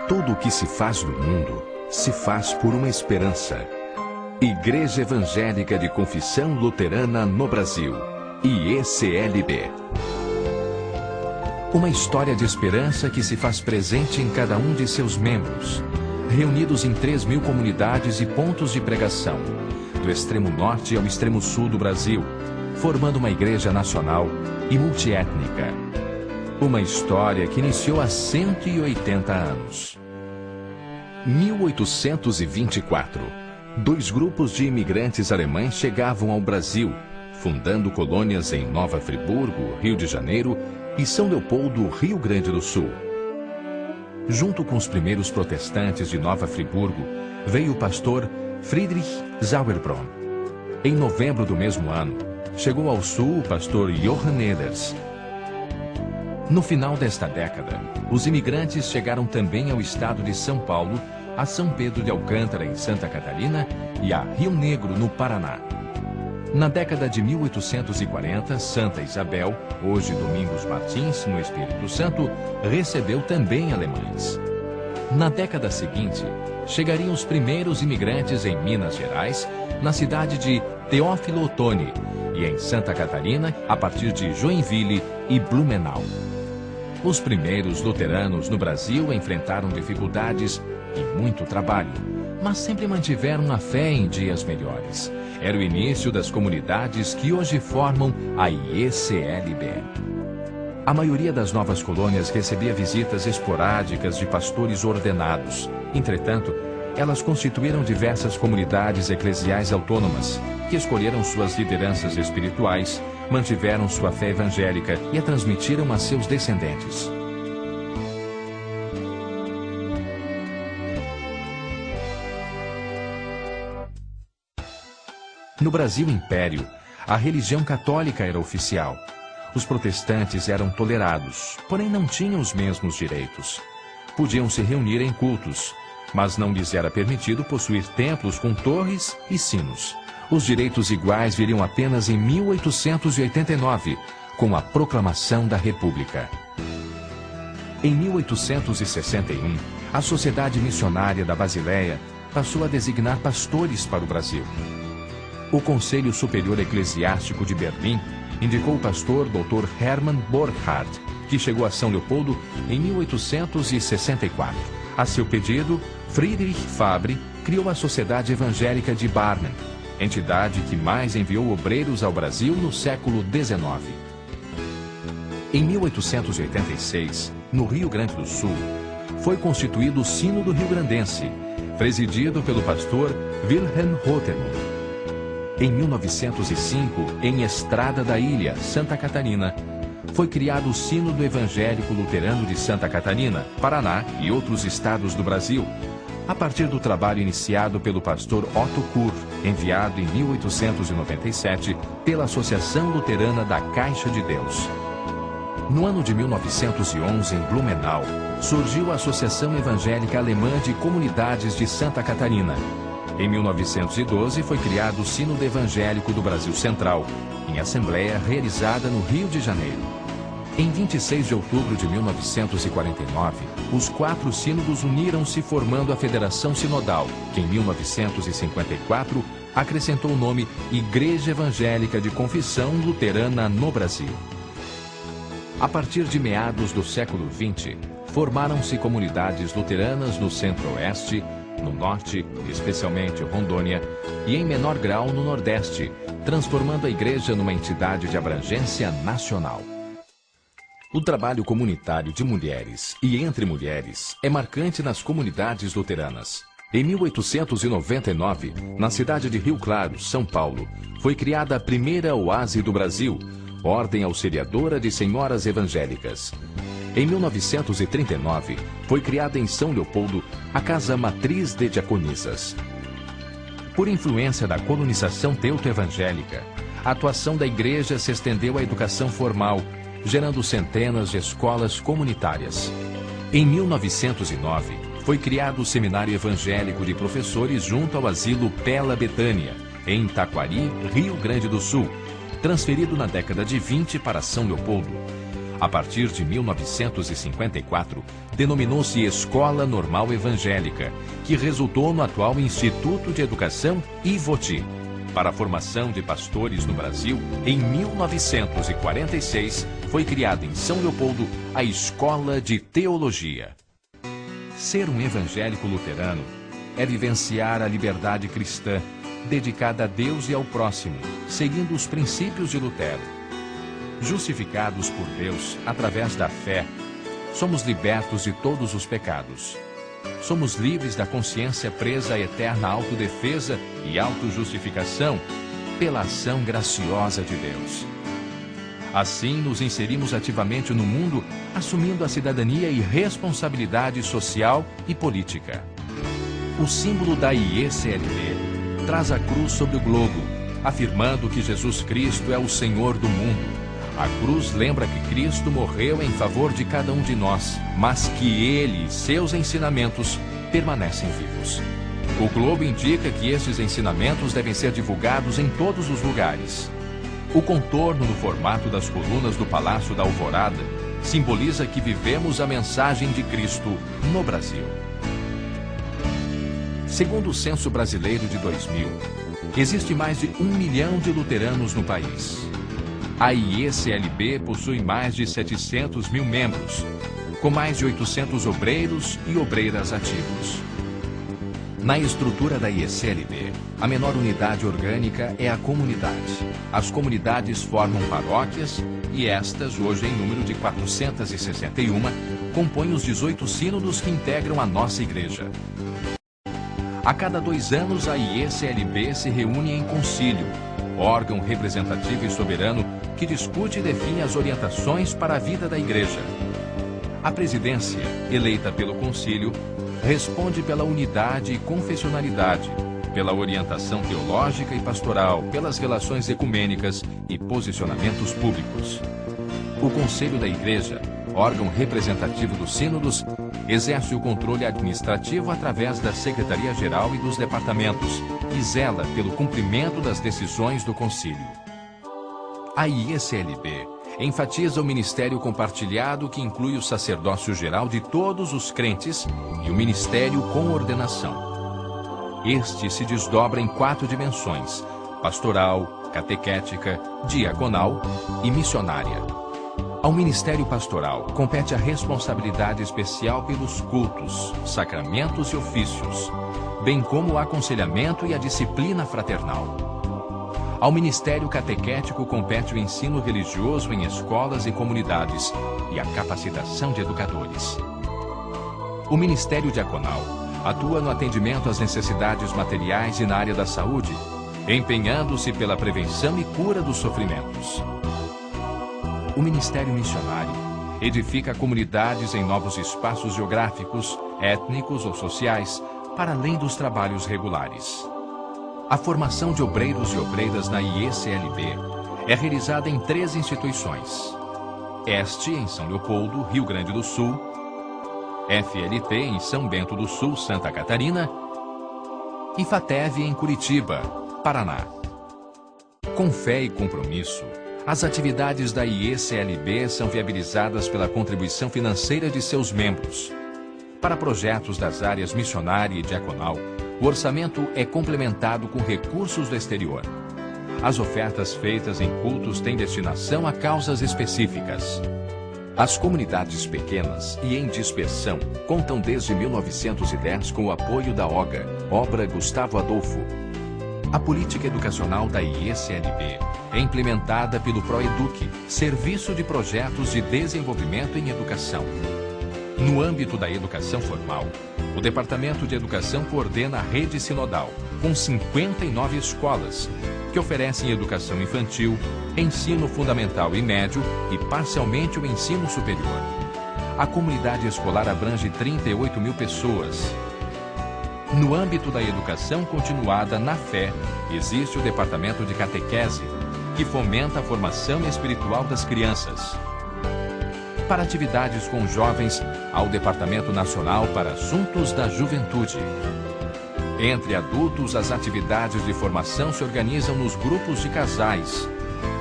Tudo o que se faz no mundo se faz por uma esperança. Igreja Evangélica de Confissão Luterana no Brasil, IECLB. Uma história de esperança que se faz presente em cada um de seus membros, reunidos em 3.000 comunidades e pontos de pregação, do extremo norte ao extremo sul do Brasil, formando uma igreja nacional e multiétnica. Uma história que iniciou há 180 anos. 1824. 2 grupos de imigrantes alemães chegavam ao Brasil, fundando colônias em Nova Friburgo, Rio de Janeiro, e São Leopoldo, Rio Grande do Sul. Junto com os primeiros protestantes de Nova Friburgo, veio o pastor Friedrich Sauerbrunn. Em novembro do mesmo ano, chegou ao sul o pastor Johann Eders. No final desta década, os imigrantes chegaram também ao estado de São Paulo, a São Pedro de Alcântara, em Santa Catarina, e a Rio Negro, no Paraná. Na década de 1840, Santa Isabel, hoje Domingos Martins, no Espírito Santo, recebeu também alemães. Na década seguinte, chegariam os primeiros imigrantes em Minas Gerais, na cidade de Teófilo Otoni, e em Santa Catarina, a partir de Joinville e Blumenau. Os primeiros luteranos no Brasil enfrentaram dificuldades e muito trabalho, mas sempre mantiveram a fé em dias melhores. Era o início das comunidades que hoje formam a IECLB. A maioria das novas colônias recebia visitas esporádicas de pastores ordenados. Entretanto, elas constituíram diversas comunidades eclesiais autônomas, que escolheram suas lideranças espirituais, mantiveram sua fé evangélica e a transmitiram a seus descendentes. No Brasil Império, a religião católica era oficial. Os protestantes eram tolerados, porém não tinham os mesmos direitos. Podiam se reunir em cultos, mas não lhes era permitido possuir templos com torres e sinos. Os direitos iguais viriam apenas em 1889, com a proclamação da República. Em 1861, a Sociedade Missionária da Basileia passou a designar pastores para o Brasil. O Conselho Superior Eclesiástico de Berlim indicou o pastor Dr. Hermann Borchardt, que chegou a São Leopoldo em 1864. A seu pedido, Friedrich Fabre criou a Sociedade Evangélica de Barmen, entidade que mais enviou obreiros ao Brasil no século XIX. Em 1886, no Rio Grande do Sul, foi constituído o Sínodo Rio-Grandense, presidido pelo pastor Wilhelm Rothermund. Em 1905, em Estrada da Ilha, Santa Catarina, foi criado o Sínodo Evangélico Luterano de Santa Catarina, Paraná e outros estados do Brasil, a partir do trabalho iniciado pelo pastor Otto Kurr, enviado em 1897 pela Associação Luterana da Caixa de Deus. No ano de 1911, em Blumenau, surgiu a Associação Evangélica Alemã de Comunidades de Santa Catarina. Em 1912, foi criado o Sínodo Evangélico do Brasil Central, em assembleia realizada no Rio de Janeiro. Em 26 de outubro de 1949, os 4 sínodos uniram-se formando a Federação Sinodal, que em 1954 acrescentou o nome Igreja Evangélica de Confissão Luterana no Brasil. A partir de meados do século XX, formaram-se comunidades luteranas no Centro-Oeste, no Norte, especialmente Rondônia, e em menor grau no Nordeste, transformando a igreja numa entidade de abrangência nacional. O trabalho comunitário de mulheres e entre mulheres é marcante nas comunidades luteranas. Em 1899, na cidade de Rio Claro, São Paulo, foi criada a primeira oase do Brasil, Ordem Auxiliadora de Senhoras Evangélicas. Em 1939, foi criada em São Leopoldo a Casa Matriz de Diaconisas. Por influência da colonização teuto-evangélica, a atuação da igreja se estendeu à educação formal, gerando centenas de escolas comunitárias. Em 1909, foi criado o Seminário Evangélico de Professores junto ao Asilo Pela Betânia, em Taquari, Rio Grande do Sul, transferido na década de 20 para São Leopoldo. A partir de 1954, denominou-se Escola Normal Evangélica, que resultou no atual Instituto de Educação Ivoti. Para a formação de pastores no Brasil, em 1946, foi criada em São Leopoldo a Escola de Teologia. Ser um evangélico luterano é vivenciar a liberdade cristã, dedicada a Deus e ao próximo, seguindo os princípios de Lutero. Justificados por Deus através da fé, somos libertos de todos os pecados. Somos livres da consciência presa à eterna autodefesa e autojustificação pela ação graciosa de Deus. Assim, nos inserimos ativamente no mundo, assumindo a cidadania e responsabilidade social e política. O símbolo da IECLB traz a cruz sobre o globo, afirmando que Jesus Cristo é o Senhor do mundo. A cruz lembra que Cristo morreu em favor de cada um de nós, mas que Ele e seus ensinamentos permanecem vivos. O globo indica que estes ensinamentos devem ser divulgados em todos os lugares. O contorno no formato das colunas do Palácio da Alvorada simboliza que vivemos a mensagem de Cristo no Brasil. Segundo o Censo Brasileiro de 2000, existe mais de 1 milhão de luteranos no país. A IECLB possui mais de 700 mil membros, com mais de 800 obreiros e obreiras ativos. Na estrutura da IECLB, a menor unidade orgânica é a comunidade. As comunidades formam paróquias e estas, hoje em número de 461, compõem os 18 sínodos que integram a nossa igreja. A cada 2 anos, a IECLB se reúne em concílio, órgão representativo e soberano que discute e define as orientações para a vida da igreja. A presidência, eleita pelo concílio, responde pela unidade e confessionalidade, pela orientação teológica e pastoral, pelas relações ecumênicas e posicionamentos públicos. O Conselho da Igreja, órgão representativo dos sínodos, exerce o controle administrativo através da Secretaria-Geral e dos departamentos e zela pelo cumprimento das decisões do concílio. A IECLB enfatiza o ministério compartilhado que inclui o sacerdócio geral de todos os crentes e o ministério com ordenação. Este se desdobra em 4 dimensões: pastoral, catequética, diaconal e missionária. Ao ministério pastoral compete a responsabilidade especial pelos cultos, sacramentos e ofícios, bem como o aconselhamento e a disciplina fraternal. Ao ministério catequético compete o ensino religioso em escolas e comunidades e a capacitação de educadores. O ministério diaconal atua no atendimento às necessidades materiais e na área da saúde, empenhando-se pela prevenção e cura dos sofrimentos. O ministério missionário edifica comunidades em novos espaços geográficos, étnicos ou sociais, para além dos trabalhos regulares. A formação de obreiros e obreiras na IECLB é realizada em 3 instituições: ESTE, em São Leopoldo, Rio Grande do Sul; FLT, em São Bento do Sul, Santa Catarina; e FATEV, em Curitiba, Paraná. Com fé e compromisso, as atividades da IECLB são viabilizadas pela contribuição financeira de seus membros. Para projetos das áreas missionária e diaconal, o orçamento é complementado com recursos do exterior. As ofertas feitas em cultos têm destinação a causas específicas. As comunidades pequenas e em dispersão contam desde 1910 com o apoio da OGA, Obra Gustavo Adolfo. A política educacional da IECLB é implementada pelo ProEduc, Serviço de Projetos de Desenvolvimento em Educação. No âmbito da educação formal, o Departamento de Educação coordena a rede sinodal, com 59 escolas, que oferecem educação infantil, ensino fundamental e médio e parcialmente o ensino superior. A comunidade escolar abrange 38 mil pessoas. No âmbito da educação continuada na fé, existe o Departamento de Catequese, que fomenta a formação espiritual das crianças. Para atividades com jovens, há o Departamento Nacional para Assuntos da Juventude. Entre adultos, as atividades de formação se organizam nos grupos de casais,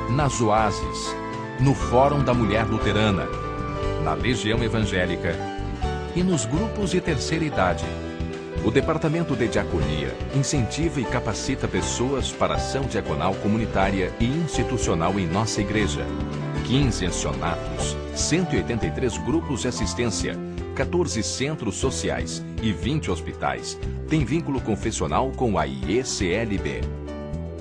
nas oásis, no Fórum da Mulher Luterana, na Legião Evangélica e nos grupos de terceira idade. O Departamento de Diaconia incentiva e capacita pessoas para ação diaconal comunitária e institucional em nossa igreja. 15 acionatos, 183 grupos de assistência, 14 centros sociais e 20 hospitais têm vínculo confessional com a IECLB.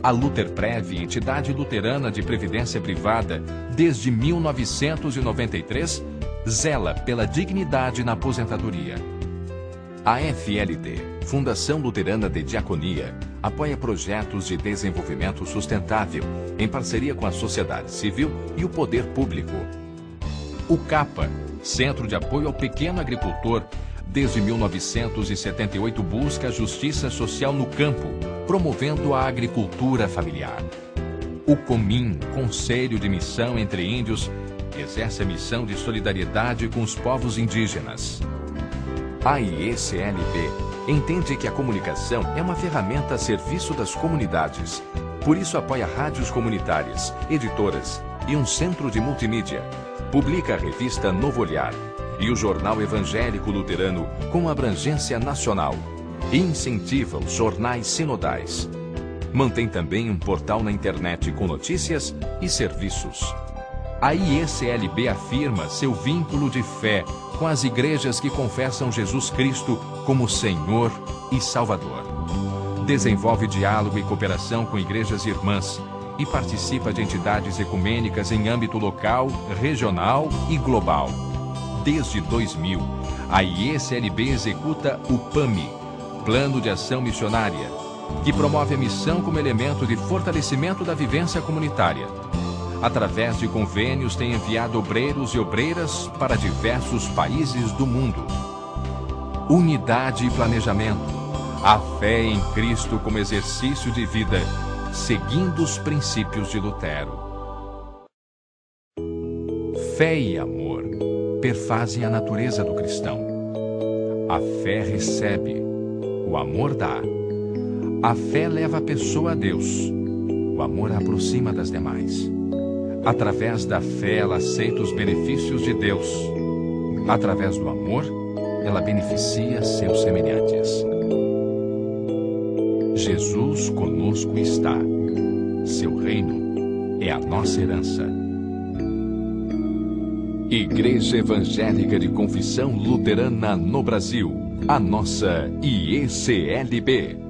A Luterprev, entidade luterana de previdência privada, desde 1993, zela pela dignidade na aposentadoria. A FLD, Fundação Luterana de Diaconia, apoia projetos de desenvolvimento sustentável em parceria com a sociedade civil e o poder público. O CAPA, Centro de Apoio ao Pequeno Agricultor, desde 1978 busca a justiça social no campo, promovendo a agricultura familiar. O COMIN, Conselho de Missão entre Índios, exerce a missão de solidariedade com os povos indígenas. A IECLB entende que a comunicação é uma ferramenta a serviço das comunidades. Por isso apoia rádios comunitárias, editoras e um centro de multimídia. Publica a revista Novo Olhar e o jornal evangélico luterano com abrangência nacional. E incentiva os jornais sinodais. Mantém também um portal na internet com notícias e serviços. A IECLB afirma seu vínculo de fé com as igrejas que confessam Jesus Cristo como Senhor e Salvador. Desenvolve diálogo e cooperação com igrejas irmãs e participa de entidades ecumênicas em âmbito local, regional e global. Desde 2000, a IECLB executa o PAMI, Plano de Ação Missionária, que promove a missão como elemento de fortalecimento da vivência comunitária. Através de convênios, tem enviado obreiros e obreiras para diversos países do mundo. Unidade e planejamento. A fé em Cristo como exercício de vida, seguindo os princípios de Lutero. Fé e amor perfazem a natureza do cristão. A fé recebe, o amor dá. A fé leva a pessoa a Deus, o amor a aproxima das demais. Através da fé, ela aceita os benefícios de Deus. Através do amor, ela beneficia seus semelhantes. Jesus conosco está. Seu reino é a nossa herança. Igreja Evangélica de Confissão Luterana no Brasil. A nossa IECLB.